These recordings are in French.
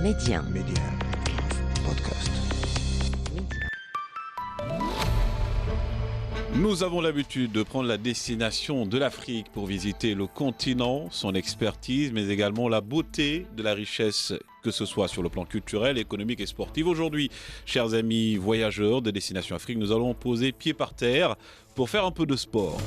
Média Podcast. Nous avons l'habitude de prendre la destination de l'Afrique pour visiter le continent, son expertise, mais également la beauté de la richesse, que ce soit sur le plan culturel, économique et sportif. Aujourd'hui, chers amis voyageurs de Destination Afrique, nous allons poser pied par terre pour faire un peu de sport.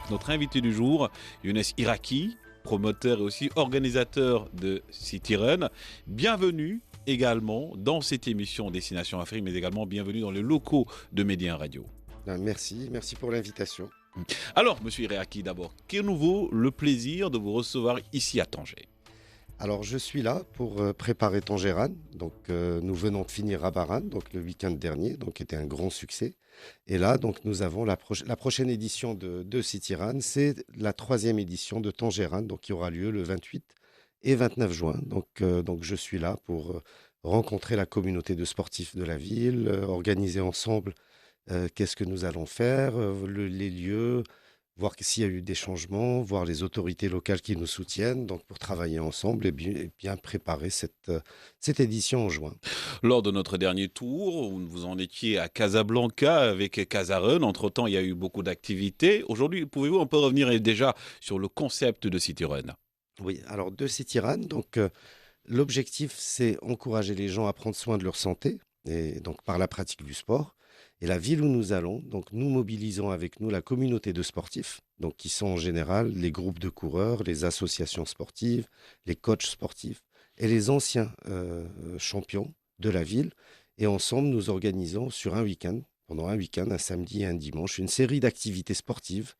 Notre invité du jour, Younes Iraki, promoteur et aussi organisateur de City Run. Bienvenue également dans cette émission Destination Afrique, mais également bienvenue dans les locaux de Média Radio. Merci pour l'invitation. Alors, monsieur Iraki, d'abord, que nous vaut le plaisir de vous recevoir ici à Tanger? Alors, je suis là pour préparer Tanger Run. Donc, nous venons de finir Rabat Run, donc le week-end dernier, donc qui était un grand succès. Et là, donc, nous avons la prochaine édition de City Run. C'est la 3e édition de Tanger Run, donc qui aura lieu le 28 et 29 juin. Donc je suis là pour rencontrer la communauté de sportifs de la ville, organiser ensemble qu'est-ce que nous allons faire, les lieux, voir s'il y a eu des changements, voir les autorités locales qui nous soutiennent, donc pour travailler ensemble et bien préparer cette édition en juin. Lors de notre dernier tour, vous en étiez à Casablanca avec Casarun. Entre-temps, il y a eu beaucoup d'activités. Aujourd'hui, pouvez-vous un peu revenir déjà sur le concept de City Run? Oui, alors de City Run, donc l'objectif c'est encourager les gens à prendre soin de leur santé et donc par la pratique du sport. Et la ville où nous allons, donc nous mobilisons avec nous la communauté de sportifs, donc qui sont en général les groupes de coureurs, les associations sportives, les coachs sportifs et les anciens champions de la ville. Et ensemble, nous organisons sur un week-end, pendant un week-end, un samedi et un dimanche, une série d'activités sportives,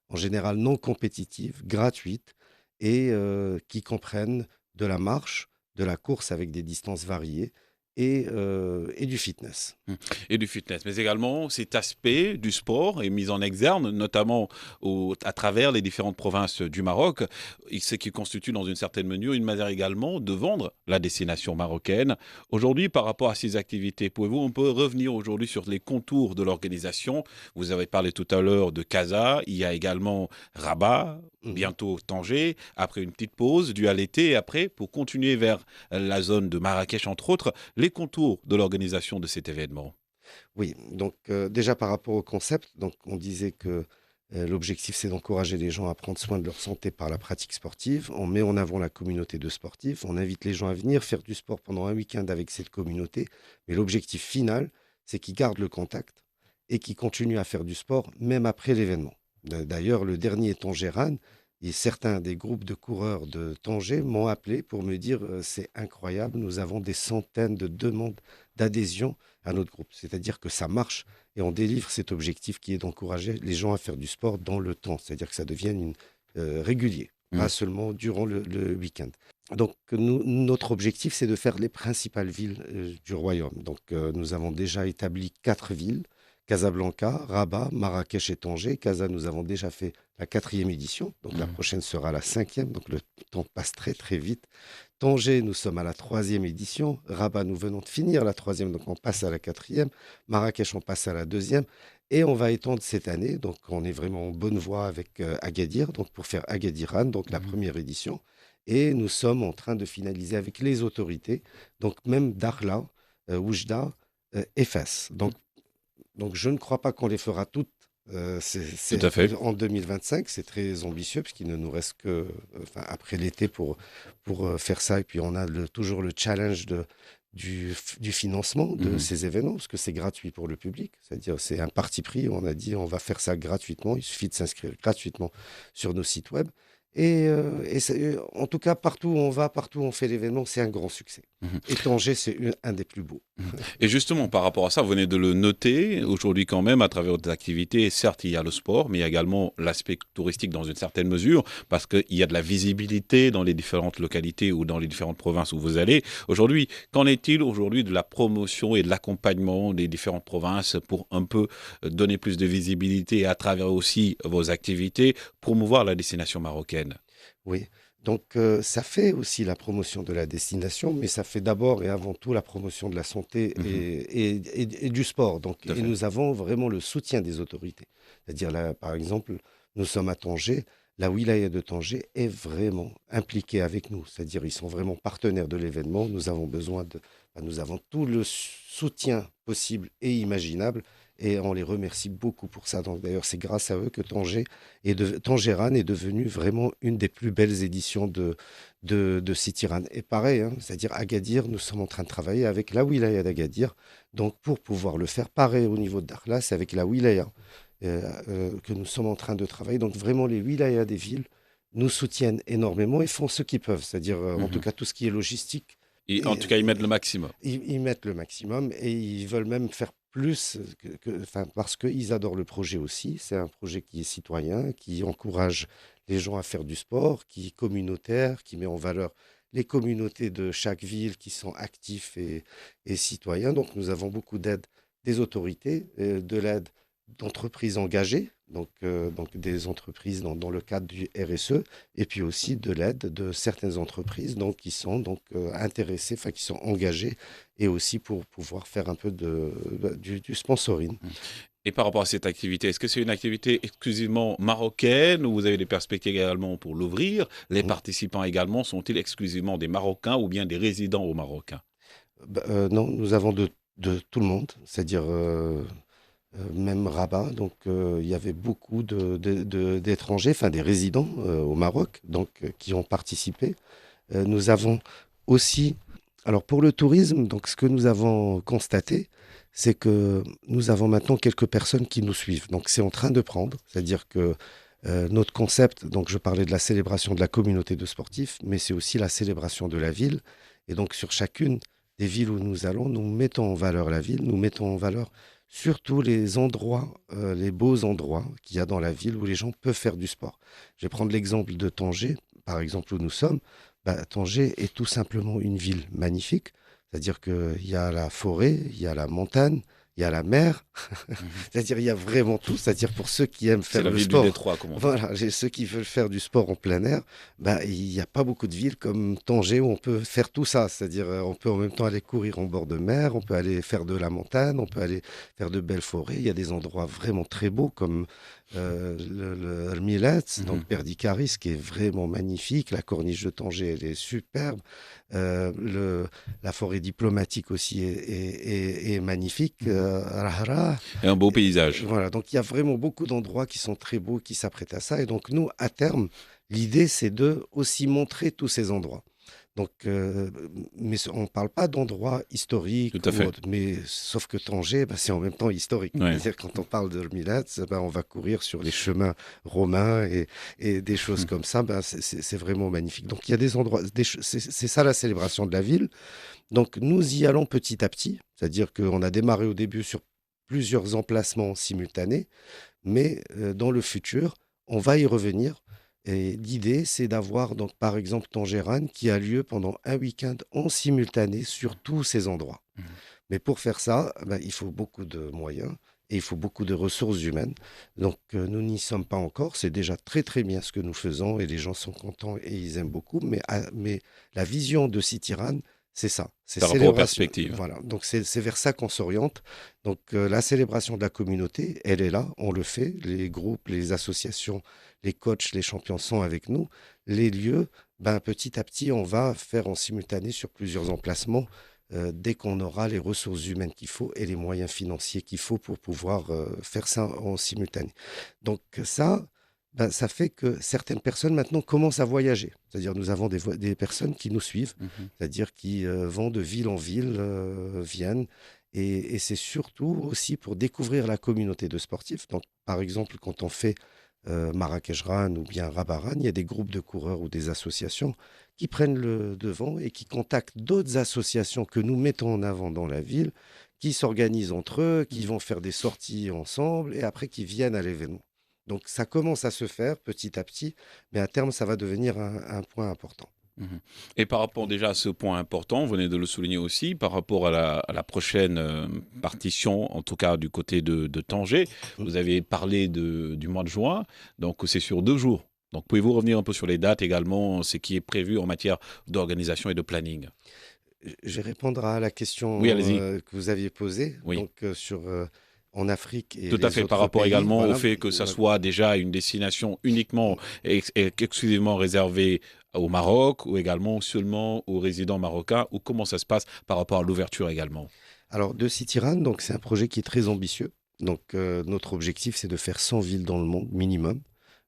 en général non compétitives, gratuites, et qui comprennent de la marche, de la course avec des distances variées et du fitness. Et du fitness, mais également cet aspect du sport est mis en exergue, notamment à travers les différentes provinces du Maroc, ce qui constitue dans une certaine mesure une manière également de vendre la destination marocaine. Aujourd'hui, par rapport à ces activités, pouvez-vous un peu revenir aujourd'hui sur les contours de l'organisation? Vous avez parlé tout à l'heure de Casa, il y a également Rabat, bientôt Tanger, après une petite pause due à l'été, et après, pour continuer vers la zone de Marrakech, entre autres, les contours de l'organisation de cet événement. Oui, donc déjà par rapport au concept, donc on disait que l'objectif c'est d'encourager les gens à prendre soin de leur santé par la pratique sportive. On met en avant la communauté de sportifs, on invite les gens à venir faire du sport pendant un week-end avec cette communauté. Mais l'objectif final, c'est qu'ils gardent le contact et qu'ils continuent à faire du sport même après l'événement. D'ailleurs, le dernier Tanger Run, et certains des groupes de coureurs de Tanger m'ont appelé pour me dire c'est incroyable, nous avons des centaines de demandes d'adhésion à notre groupe. C'est-à-dire que ça marche et on délivre cet objectif qui est d'encourager les gens à faire du sport dans le temps. C'est-à-dire que ça devienne régulier, pas seulement durant le week-end. Donc notre objectif, c'est de faire les principales villes du royaume. Donc nous avons déjà établi 4 villes. Casablanca, Rabat, Marrakech et Tanger. Casa, nous avons déjà fait la 4e édition, donc la prochaine sera la 5e, donc le temps passe très très vite. Tanger, nous sommes à la 3e édition. Rabat, nous venons de finir la 3e, donc on passe à la 4e. Marrakech, on passe à la 2e. Et on va étendre cette année, donc on est vraiment en bonne voie avec Agadir, donc pour faire Agadir Run, donc la 1re édition. Et nous sommes en train de finaliser avec les autorités, donc même Dakhla, Oujda et Fès. Donc, je ne crois pas qu'on les fera toutes Tout à fait. en 2025. C'est très ambitieux puisqu'il ne nous reste que après l'été pour faire ça. Et puis, on a toujours le challenge du financement de ces événements parce que c'est gratuit pour le public. C'est-à-dire c'est un parti pris. On a dit on va faire ça gratuitement. Il suffit de s'inscrire gratuitement sur nos sites web. Et en tout cas, partout où on va, partout où on fait l'événement, c'est un grand succès. Et Tanger, c'est un des plus beaux. Et justement, par rapport à ça, vous venez de le noter, aujourd'hui quand même, à travers des activités, certes, il y a le sport, mais il y a également l'aspect touristique dans une certaine mesure, parce qu'il y a de la visibilité dans les différentes localités ou dans les différentes provinces où vous allez. Aujourd'hui, qu'en est-il aujourd'hui de la promotion et de l'accompagnement des différentes provinces pour un peu donner plus de visibilité et à travers aussi vos activités, promouvoir la destination marocaine? Oui, donc ça fait aussi la promotion de la destination, mais ça fait d'abord et avant tout la promotion de la santé et du sport. Donc, et nous avons vraiment le soutien des autorités. C'est-à-dire là, par exemple, nous sommes à Tanger, la wilaya de Tanger est vraiment impliquée avec nous. C'est-à-dire ils sont vraiment partenaires de l'événement. Nous avons tout le soutien possible et imaginable et on les remercie beaucoup pour ça. Donc d'ailleurs, c'est grâce à eux que Tangérane est devenue vraiment une des plus belles éditions de City Run. Et pareil, hein, c'est-à-dire Agadir, nous sommes en train de travailler avec la wilaya d'Agadir. Donc pour pouvoir le faire pareil au niveau de Dakhla, c'est avec la wilaya que nous sommes en train de travailler. Donc vraiment, les wilayas des villes nous soutiennent énormément et font ce qu'ils peuvent, c'est-à-dire en tout Mhm. cas tout ce qui est logistique. Et en Et, tout cas, ils mettent le maximum. ils mettent le maximum et ils veulent même faire plus, enfin, parce qu'ils adorent le projet aussi. C'est un projet qui est citoyen, qui encourage les gens à faire du sport, qui est communautaire, qui met en valeur les communautés de chaque ville qui sont actifs et citoyens. Donc nous avons beaucoup d'aide des autorités, de l'aide d'entreprises engagées, donc des entreprises dans le cadre du RSE, et puis aussi de l'aide de certaines entreprises donc, qui sont donc, intéressées, enfin qui sont engagées, et aussi pour pouvoir faire un peu du sponsoring. Et par rapport à cette activité, est-ce que c'est une activité exclusivement marocaine ou vous avez des perspectives également pour l'ouvrir? Les Mm. participants également sont-ils exclusivement des Marocains ou bien des résidents au Maroc? Non, nous avons de tout le monde, c'est-à-dire même Rabat, donc il y avait beaucoup d'étrangers, enfin des résidents au Maroc, donc qui ont participé. Nous avons aussi, alors pour le tourisme, donc ce que nous avons constaté, c'est que nous avons maintenant quelques personnes qui nous suivent. Donc c'est en train de prendre, c'est-à-dire que notre concept, donc je parlais de la célébration de la communauté de sportifs, mais c'est aussi la célébration de la ville. Et donc sur chacune des villes où nous allons, nous mettons en valeur la ville, nous mettons en valeur surtout les endroits, les beaux endroits qu'il y a dans la ville où les gens peuvent faire du sport. Je vais prendre l'exemple de Tanger, par exemple où nous sommes. Tanger est tout simplement une ville magnifique, c'est-à-dire qu'il y a la forêt, il y a la montagne, il y a la mer, Mhm. c'est-à-dire il y a vraiment tout, c'est-à-dire pour ceux qui aiment C'est faire la le ville du sport. Détroit, comme on dit. Voilà, ceux qui veulent faire du sport en plein air, il n'y a pas beaucoup de villes comme Tanger où on peut faire tout ça, c'est-à-dire on peut en même temps aller courir en bord de mer, on peut aller faire de la montagne, on peut aller faire de belles forêts, il y a des endroits vraiment très beaux comme le Millet, donc Mhm. Perdicaris, qui est vraiment magnifique. La corniche de Tanger, elle est superbe. La forêt diplomatique aussi est magnifique. Mhm. Rahra. Et un beau paysage. Voilà, donc il y a vraiment beaucoup d'endroits qui sont très beaux, qui s'apprêtent à ça. Et donc nous, à terme, l'idée, c'est de aussi montrer tous ces endroits. Donc, mais on ne parle pas d'endroits Tout historiques à ou fait. autres, mais sauf que Tanger, c'est en même temps historique. Ouais. C'est-à-dire quand on parle de Millat, on va courir sur les chemins romains et des choses Mhm. comme ça. C'est vraiment magnifique. Donc il y a des endroits, c'est ça la célébration de la ville. Donc nous y allons petit à petit, c'est-à-dire qu'on a démarré au début sur plusieurs emplacements simultanés, mais dans le futur, on va y revenir. Et l'idée, c'est d'avoir donc par exemple Tangérane qui a lieu pendant un week-end en simultané sur tous ces endroits. Mhm. Mais pour faire ça, il faut beaucoup de moyens et il faut beaucoup de ressources humaines. Donc nous n'y sommes pas encore. C'est déjà très très bien ce que nous faisons et les gens sont contents et ils aiment beaucoup. Mais la vision de Citiran, c'est ça, c'est Par rapport aux célébration. perspectives. Voilà, donc c'est vers ça qu'on s'oriente. Donc la célébration de la communauté, elle est là, on le fait. Les groupes, les associations, les coachs, les champions sont avec nous. Les lieux, petit à petit, on va faire en simultané sur plusieurs emplacements dès qu'on aura les ressources humaines qu'il faut et les moyens financiers qu'il faut pour pouvoir faire ça en simultané. Donc ça, ça fait que certaines personnes maintenant commencent à voyager. C'est-à-dire nous avons des personnes qui nous suivent, Mhm. c'est-à-dire qui vont de ville en ville, viennent. Et c'est surtout aussi pour découvrir la communauté de sportifs. Donc, par exemple, quand on fait Marrakech Run ou bien Rabat Run, il y a des groupes de coureurs ou des associations qui prennent le devant et qui contactent d'autres associations que nous mettons en avant dans la ville, qui s'organisent entre eux, qui vont faire des sorties ensemble et après qui viennent à l'événement. Donc ça commence à se faire petit à petit, mais à terme, ça va devenir un point important. Mhm. Et par rapport déjà à ce point important, vous venez de le souligner aussi, par rapport à la prochaine partition, en tout cas du côté de Tanger, Mm. vous avez parlé du mois de juin, donc c'est sur 2 jours. Donc pouvez-vous revenir un peu sur les dates également, ce qui est prévu en matière d'organisation et de planning? Je vais répondre à la Oui, question allez-y. que vous aviez posée. Oui. Donc, en Afrique et Tout à les fait, par autres rapport pays. également au Voilà. fait que ça soit déjà une destination uniquement et exclusivement réservée au Maroc ou également seulement aux résidents marocains ou comment ça se passe par rapport à l'ouverture également. Alors, de Citirun, donc c'est un projet qui est très ambitieux. Donc, notre objectif, c'est de faire 100 villes dans le monde minimum.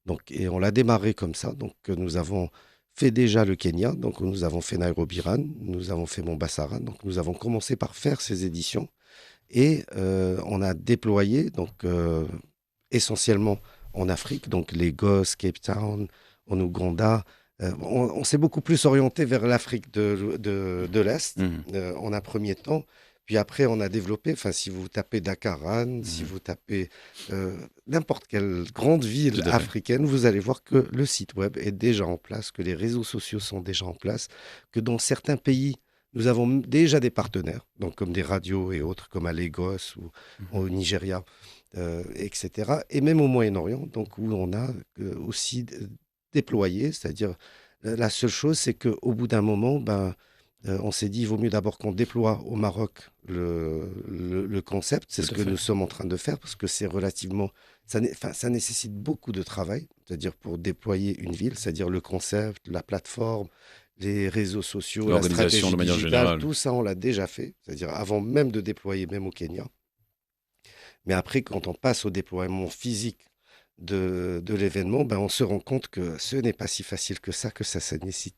Donc, et on l'a démarré comme ça. Donc, nous avons fait déjà le Kenya. Donc, nous avons fait Nairobi-Ran, nous avons fait Mombasa-Ran. Donc, nous avons commencé par faire ces éditions et on a déployé donc essentiellement en Afrique, donc Lagos, Cape Town, en Ouganda. On s'est beaucoup plus orienté vers l'Afrique de l'Est Mhm. en un premier temps. Puis après, on a développé, enfin, si vous tapez Dakaran, si Mhm. vous tapez n'importe quelle grande ville Tout à fait. africaine, vous allez voir que le site web est déjà en place, que les réseaux sociaux sont déjà en place, que dans certains pays, nous avons déjà des partenaires, donc comme des radios et autres, comme à Lagos ou Mhm. au Nigeria, etc. Et même au Moyen-Orient, donc où on a aussi déployé, c'est-à-dire la seule chose, c'est qu'au bout d'un moment, ben, on s'est dit, il vaut mieux d'abord qu'on déploie au Maroc le concept. C'est Tout ce à que nous fait. sommes en train de faire parce que c'est relativement, enfin, ça nécessite beaucoup de travail, c'est-à-dire pour déployer une ville, c'est-à-dire le concept, la plateforme, les réseaux sociaux, la L'organisation stratégie de manière digitale, générale. tout ça, on l'a déjà fait, c'est-à-dire avant même de déployer, même au Kenya. Mais après, quand on passe au déploiement physique de l'événement, ben, on se rend compte que ce n'est pas si facile que ça nécessite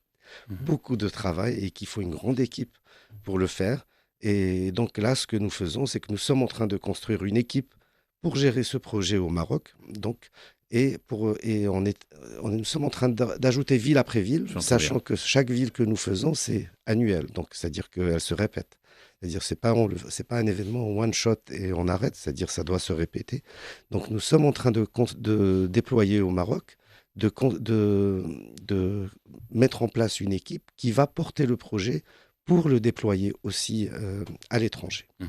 Mhm. beaucoup de travail et qu'il faut une grande équipe pour le faire. Et donc là, ce que nous faisons, c'est que nous sommes en train de construire une équipe pour gérer ce projet au Maroc. Donc, nous sommes en train d'ajouter ville après ville, J'entends bien. sachant que chaque ville que nous faisons, c'est annuel. Donc, c'est-à-dire qu'elle se répète. C'est-à-dire c'est pas un événement one shot et on arrête. C'est-à-dire ça doit se répéter. Donc, nous sommes en train de déployer au Maroc, de mettre en place une équipe qui va porter le projet pour le déployer aussi à l'étranger. Mhm.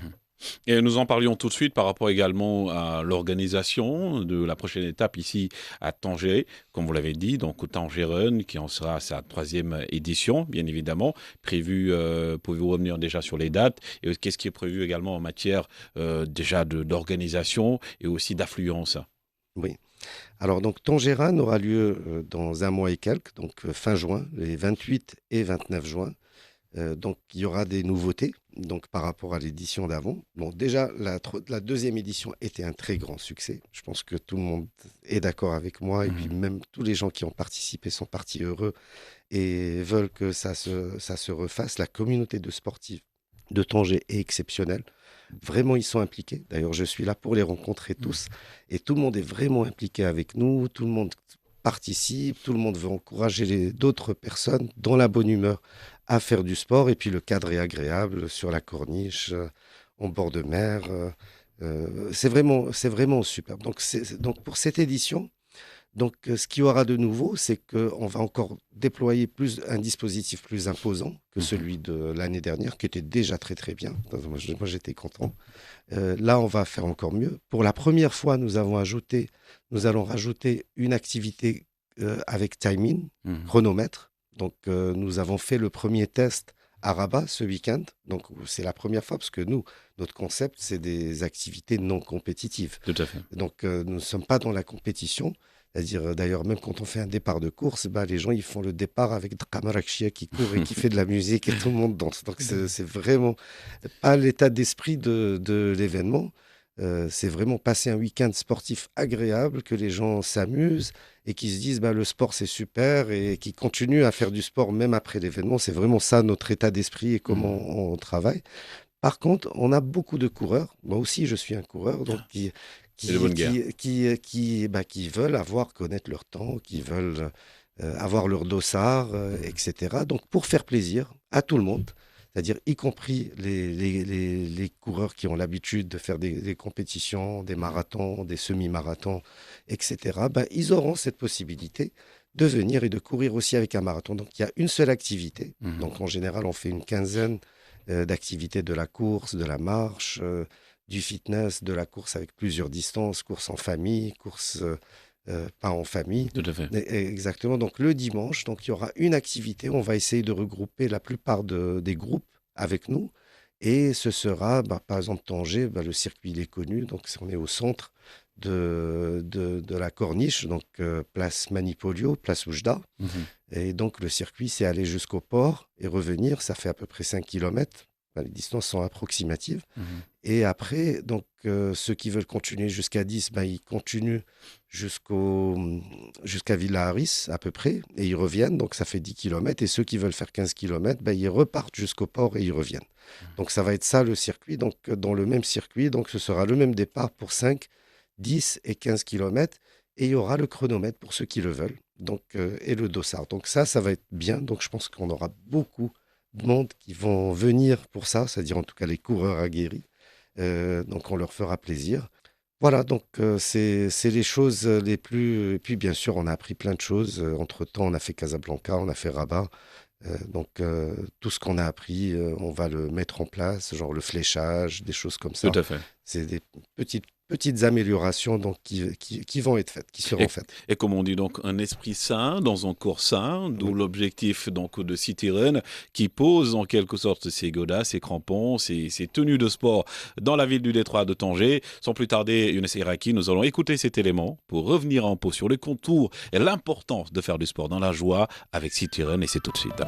Et nous en parlions tout de suite par rapport également à l'organisation de la prochaine étape ici à Tanger, comme vous l'avez dit, donc au Tanger Run, qui en sera à sa troisième édition, bien évidemment. Prévu, pouvez-vous revenir déjà sur les dates et qu'est-ce qui est prévu également en matière déjà d'organisation et aussi d'affluence? Oui. Alors, donc, Tangéran aura lieu dans un mois et quelques, donc fin juin, les 28 et 29 juin. Donc, il y aura des nouveautés donc, par rapport à l'édition d'avant. Bon, déjà, la deuxième édition était un très grand succès. Je pense que tout le monde est d'accord avec moi. Et puis, Mhm. même tous les gens qui ont participé sont partis heureux et veulent que ça se refasse. La communauté de sportifs de Tanger est exceptionnelle. Vraiment, ils sont impliqués. D'ailleurs, je suis là pour les rencontrer Mhm. tous. Et tout le monde est vraiment impliqué avec nous. Tout le monde participe. Tout le monde veut encourager d'autres personnes dans la bonne humeur à faire du sport. Et puis, le cadre est agréable sur la corniche, en bord de mer. C'est vraiment superbe. Donc, donc, pour cette édition, donc, ce qu'il y aura de nouveau, c'est qu'on va encore déployer un dispositif plus imposant que Mhm. celui de l'année dernière, qui était déjà très très bien. Moi, j'étais content. Là, on va faire encore mieux. Pour la première fois, nous allons rajouter une activité avec timing, Mhm. chronomètre. Donc, nous avons fait le premier test à Rabat ce week-end. Donc, c'est la première fois parce que nous, notre concept, c'est des activités non compétitives. Tout à fait. Donc, nous ne sommes pas dans la compétition. C'est-à-dire, d'ailleurs, même quand on fait un départ de course, bah, les gens, ils font le départ avec Dramarakshia qui court et qui fait de la musique et tout le monde danse. Donc, c'est vraiment pas l'état d'esprit de l'événement. C'est vraiment passer un week-end sportif agréable, que les gens s'amusent et qui se disent bah, le sport c'est super et qui continuent à faire du sport même après l'événement. C'est vraiment ça notre état d'esprit et comment Mhm. on travaille. Par contre, on a beaucoup de coureurs. Moi aussi, je suis un coureur, donc Ah, c'est de bonne guerre. qui veulent connaître leur temps, qui veulent avoir leur dossard, Mhm. etc. Donc, pour faire plaisir à tout le monde, c'est-à-dire y compris les coureurs qui ont l'habitude de faire des compétitions, des Mhm. marathons, des semi-marathons, etc., ben, ils auront cette possibilité de venir et de courir aussi avec un marathon. Donc, il y a une seule activité. Mhm. Donc, en général, on fait une quinzaine d'activités de la course, de la marche, du fitness, de la course avec plusieurs distances, course en famille, course pas en famille. Tout à fait. Exactement. Donc le dimanche, donc il y aura une activité. On va essayer de regrouper la plupart des groupes avec nous Et ce sera, par exemple, Tanger, le circuit il est connu, donc on est au centre de la Corniche, donc place Manipolio, place Oujda. Mhm. Et donc le circuit, c'est aller jusqu'au port et revenir, ça fait à peu près 5 kilomètres. Les distances sont approximatives. Mhm. Et après, donc, ceux qui veulent continuer jusqu'à 10, ils continuent jusqu'à Villa Haris, à peu près, et ils reviennent. Donc, ça fait 10 kilomètres. Et ceux qui veulent faire 15 kilomètres, ils repartent jusqu'au port et ils reviennent. Donc, ça va être ça le circuit. Donc, dans le même circuit, donc, ce sera le même départ pour 5, 10 et 15 kilomètres. Et il y aura le chronomètre pour ceux qui le veulent. Donc, et le dossard. Donc, ça va être bien. Donc, je pense qu'on aura beaucoup de monde qui vont venir pour ça, c'est-à-dire en tout cas les coureurs aguerris. Donc on leur fera plaisir. Voilà, donc c'est les choses les plus... Et puis bien sûr, on a appris plein de choses. Entre-temps, on a fait Casablanca, on a fait Rabat. Donc tout ce qu'on a appris, on va le mettre en place, genre le fléchage, des choses comme Tout ça. à fait. C'est des petites améliorations donc, qui vont être faites, qui seront Et, faites. et comme on dit, donc, un esprit sain dans un corps sain, d'où Oui, l'objectif donc, de City Run, qui pose en quelque sorte ses godasses, ses crampons, ses tenues de sport dans la ville du Détroit de Tanger. Sans plus tarder, Younes Iraki, nous allons écouter cet élément pour revenir un peu sur les contours et l'importance de faire du sport dans la joie avec City Run, et c'est tout de suite.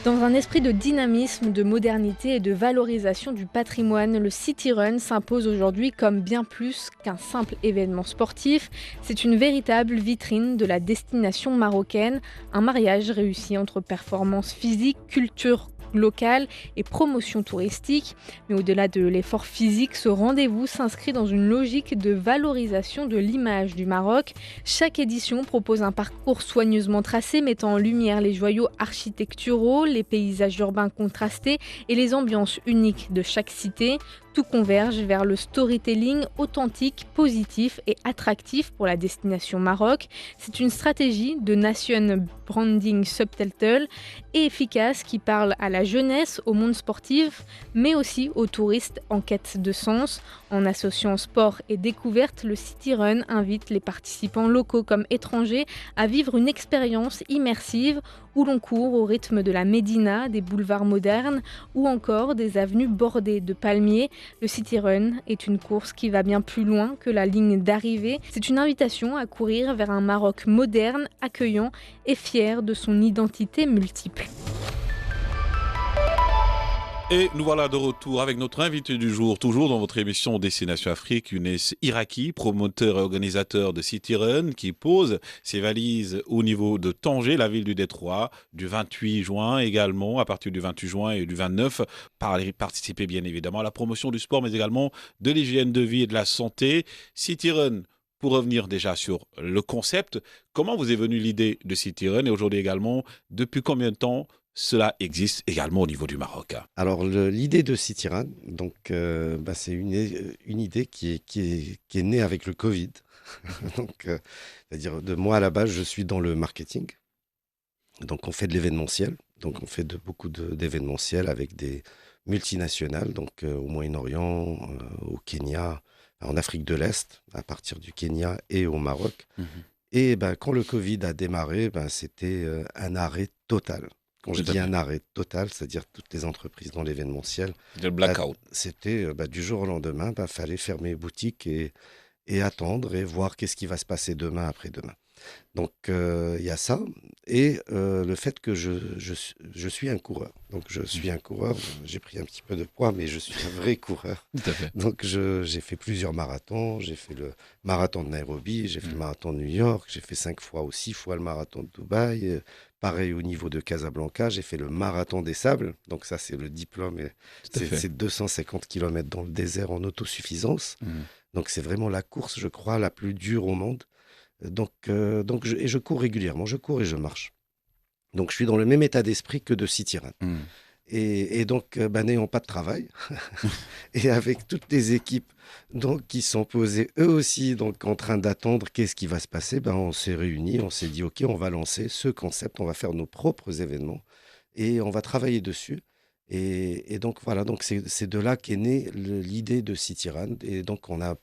Dans un esprit de dynamisme, de modernité et de valorisation du patrimoine, le City Run s'impose aujourd'hui comme bien plus qu'un simple événement sportif. C'est une véritable vitrine de la destination marocaine, un mariage réussi entre performance physique, culture locale et promotion touristique. Mais au-delà de l'effort physique, ce rendez-vous s'inscrit dans une logique de valorisation de l'image du Maroc. Chaque édition propose un parcours soigneusement tracé mettant en lumière les joyaux architecturaux, les paysages urbains contrastés et les ambiances uniques de chaque cité. Tout converge vers le storytelling authentique, positif et attractif pour la destination Maroc. C'est une stratégie de nation branding subtitle et efficace qui parle à la jeunesse, au monde sportif, mais aussi aux touristes en quête de sens. En associant sport et découverte, le City Run invite les participants locaux comme étrangers à vivre une expérience immersive où l'on court au rythme de la Médina, des boulevards modernes ou encore des avenues bordées de palmiers. Le City Run est une course qui va bien plus loin que la ligne d'arrivée. C'est une invitation à courir vers un Maroc moderne, accueillant et fier de son identité multiple. Et nous voilà de retour avec notre invité du jour, toujours dans votre émission Destination Afrique, Younes Iraki, promoteur et organisateur de City Run, qui pose ses valises au niveau de Tanger, la ville du Détroit, du 28 juin également, à partir du 28 juin et du 29, participer bien évidemment à la promotion du sport, mais également de l'hygiène de vie et de la santé. City Run, pour revenir déjà sur le concept, comment vous est venue l'idée de City Run et aujourd'hui également, depuis combien de temps cela existe également au niveau du Maroc? Alors, l'idée de Citiran, donc, c'est une idée qui est née avec le Covid. Donc, c'est-à-dire, de moi à la base, je suis dans le marketing. Donc, on fait de l'événementiel. Donc, on fait beaucoup d'événementiel avec des multinationales, donc au Moyen-Orient, au Kenya, en Afrique de l'Est, à partir du Kenya et au Maroc. Mhm. Et quand le Covid a démarré, c'était un arrêt total. Quand je Tout à dis un fait. arrêt total, c'est-à-dire toutes les entreprises dans l'événementiel, Le blackout. c'était du jour au lendemain, fallait fermer les boutiques et attendre et voir qu'est-ce qui va se passer demain, après-demain. Donc il y a ça et le fait que je suis un coureur. Donc je suis un coureur, j'ai pris un petit peu de poids, mais je suis un vrai coureur. Tout à fait. Donc j'ai fait plusieurs marathons, j'ai fait le marathon de Nairobi, j'ai fait le Mm. marathon de New York, j'ai fait 5 fois ou 6 fois le marathon de Dubaï. Pareil au niveau de Casablanca, j'ai fait le marathon des sables. Donc ça c'est le diplôme, et Tout à fait. c'est 250 km dans le désert en autosuffisance. Mm. Donc c'est vraiment la course, je crois, la plus dure au monde. Et je cours régulièrement, je cours et je marche. Donc je suis dans le même état d'esprit que de City Run. Mm. Et donc, n'ayant pas de travail, et avec toutes les équipes donc, qui sont posées eux aussi donc, en train d'attendre qu'est-ce qui va se passer, on s'est réunis, on s'est dit, OK, on va lancer ce concept, on va faire nos propres événements et on va travailler dessus. Et donc voilà, donc c'est de là qu'est née l'idée de City Run. Et donc on a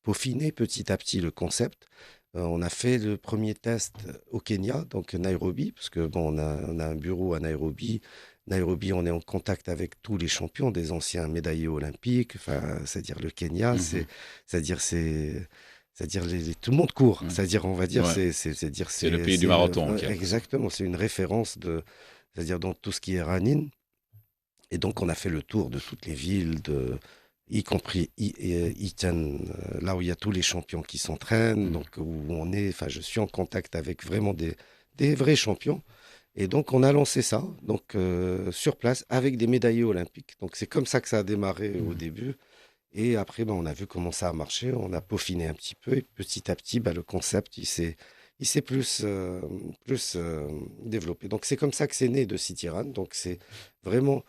peaufiné petit à petit le concept. On a fait le premier test au Kenya, donc Nairobi, parce que on a un bureau à Nairobi Nairobi, on est en contact avec tous les champions, des anciens médaillés olympiques, c'est-à-dire le Kenya, c'est-à-dire tout le monde court, c'est-à-dire on va dire c'est le pays du marathon. Exactement, c'est une référence c'est-à-dire dans tout ce qui est running. Et donc on a fait le tour de toutes les villes, y compris Eton, là où il y a tous les champions qui s'entraînent, donc je suis en contact avec vraiment des vrais champions. Et donc, on a lancé ça sur place avec des médaillés olympiques. Donc, c'est comme ça que ça a démarré au début. Et après, on a vu comment ça a marché. On a peaufiné un petit peu. Et petit à petit, le concept, il s'est plus développé. Donc, c'est comme ça que c'est né de City Run. Donc, c'est vraiment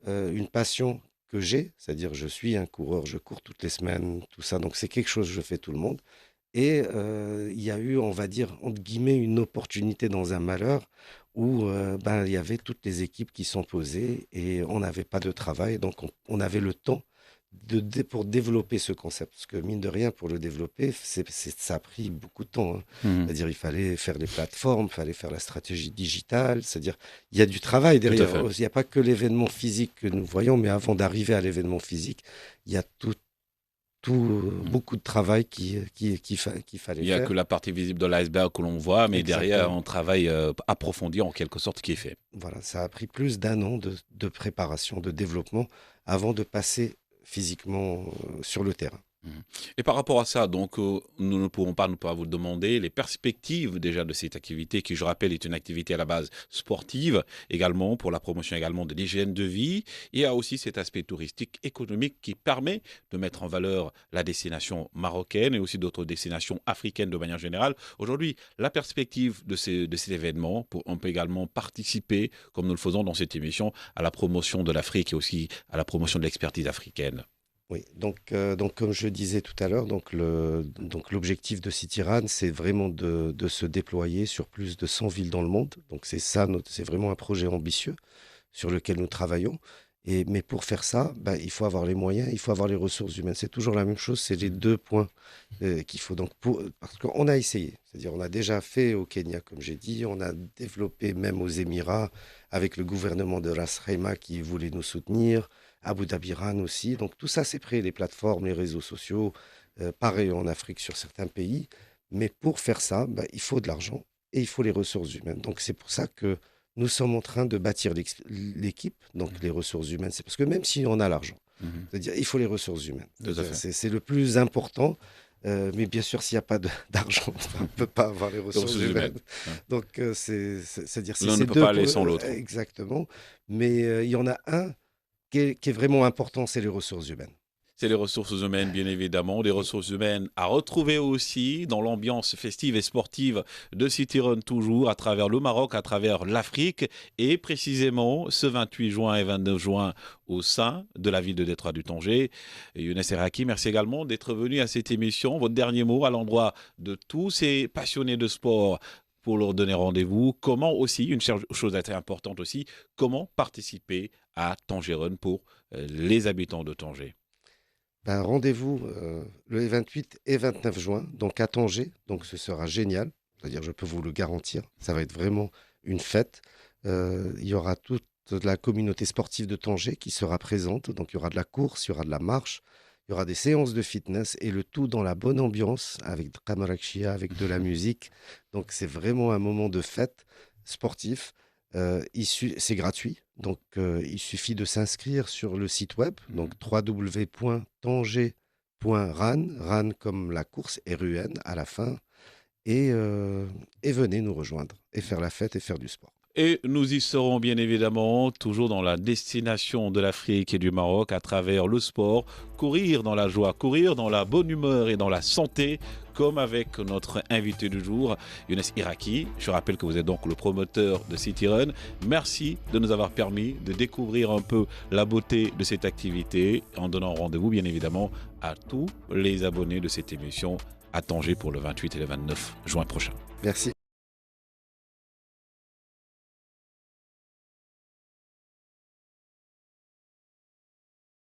une passion que j'ai. C'est-à-dire, je suis un coureur, je cours toutes les semaines, tout ça. Donc, c'est quelque chose que je fais tout le monde. Et il y a eu, on va dire, entre guillemets, une opportunité dans un malheur où il y avait toutes les équipes qui sont posées et on n'avait pas de travail. Donc, on avait le temps pour développer ce concept. Parce que, mine de rien, pour le développer, ça a pris beaucoup de temps. C'est-à-dire, il fallait faire les plateformes, il fallait faire la stratégie digitale. C'est-à-dire, il y a du travail derrière. Il n'y a pas que l'événement physique que nous voyons, mais avant d'arriver à l'événement physique, il y a beaucoup de travail qu'il fallait faire. Il n'y a que la partie visible de l'iceberg que l'on voit, mais derrière, un travail approfondi en quelque sorte qui est fait. Voilà, ça a pris plus d'un an de préparation, de développement, avant de passer physiquement sur le terrain. Et par rapport à ça, donc, nous ne pourrons pas vous demander les perspectives déjà de cette activité qui, je rappelle, est une activité à la base sportive, également pour la promotion également de l'hygiène de vie. Il y a aussi cet aspect touristique, économique qui permet de mettre en valeur la destination marocaine et aussi d'autres destinations africaines de manière générale. Aujourd'hui, la perspective de cet événement, on peut également participer, comme nous le faisons dans cette émission, à la promotion de l'Afrique et aussi à la promotion de l'expertise africaine. Oui, donc comme je disais tout à l'heure, l'objectif de City Run, c'est vraiment de se déployer sur plus de 100 villes dans le monde. Donc c'est vraiment un projet ambitieux sur lequel nous travaillons. Mais pour faire ça, il faut avoir les moyens, il faut avoir les ressources humaines. C'est toujours la même chose, c'est les deux points qu'il faut. Parce qu'on a essayé, c'est-à-dire on a déjà fait au Kenya, comme j'ai dit, on a développé même aux Émirats avec le gouvernement de Ras Al-Khaimah qui voulait nous soutenir. Abu Dhabi Run aussi. Donc tout ça, c'est prêt, les plateformes, les réseaux sociaux, pareil en Afrique sur certains pays. Mais pour faire ça, il faut de l'argent et il faut les ressources humaines. Donc c'est pour ça que nous sommes en train de bâtir l'équipe, donc les ressources humaines. C'est parce que même si on a l'argent, c'est-à-dire il faut les ressources humaines. C'est le plus important. Mais bien sûr, s'il n'y a pas d'argent, on ne peut pas avoir les ressources humaines. Donc c'est-à-dire l'un ne peut pas aller sans l'autre. Exactement. Mais il y en a un qui est vraiment important, c'est les ressources humaines. C'est les ressources humaines, bien évidemment. Des ressources humaines à retrouver aussi dans l'ambiance festive et sportive de City Run, toujours à travers le Maroc, à travers l'Afrique. Et précisément, ce 28 juin et 29 juin, au sein de la ville de Détroit du Tanger. Younes Erraki, merci également d'être venu à cette émission. Votre dernier mot à l'endroit de tous ces passionnés de sport pour leur donner rendez-vous. Comment aussi, une chose assez importante aussi, comment participer à Tanger Run pour les habitants de Tanger? Rendez-vous le 28 et 29 juin, donc à Tanger. Donc ce sera génial. C'est-à-dire, je peux vous le garantir. Ça va être vraiment une fête. Il y aura toute la communauté sportive de Tanger qui sera présente. Donc il y aura de la course, il y aura de la marche, il y aura des séances de fitness et le tout dans la bonne ambiance avec Kamarakshia, avec de la musique. Donc c'est vraiment un moment de fête sportif. C'est gratuit, donc il suffit de s'inscrire sur le site web, donc www.tanger.run, run comme la course, RUN à la fin, et venez nous rejoindre et faire la fête et faire du sport. Et nous y serons bien évidemment, toujours dans la destination de l'Afrique et du Maroc, à travers le sport, courir dans la joie, courir dans la bonne humeur et dans la santé, comme avec notre invité du jour, Younes Erraki. Je rappelle que vous êtes donc le promoteur de City Run. Merci de nous avoir permis de découvrir un peu la beauté de cette activité, en donnant rendez-vous bien évidemment à tous les abonnés de cette émission à Tanger pour le 28 et le 29 juin prochain. Merci.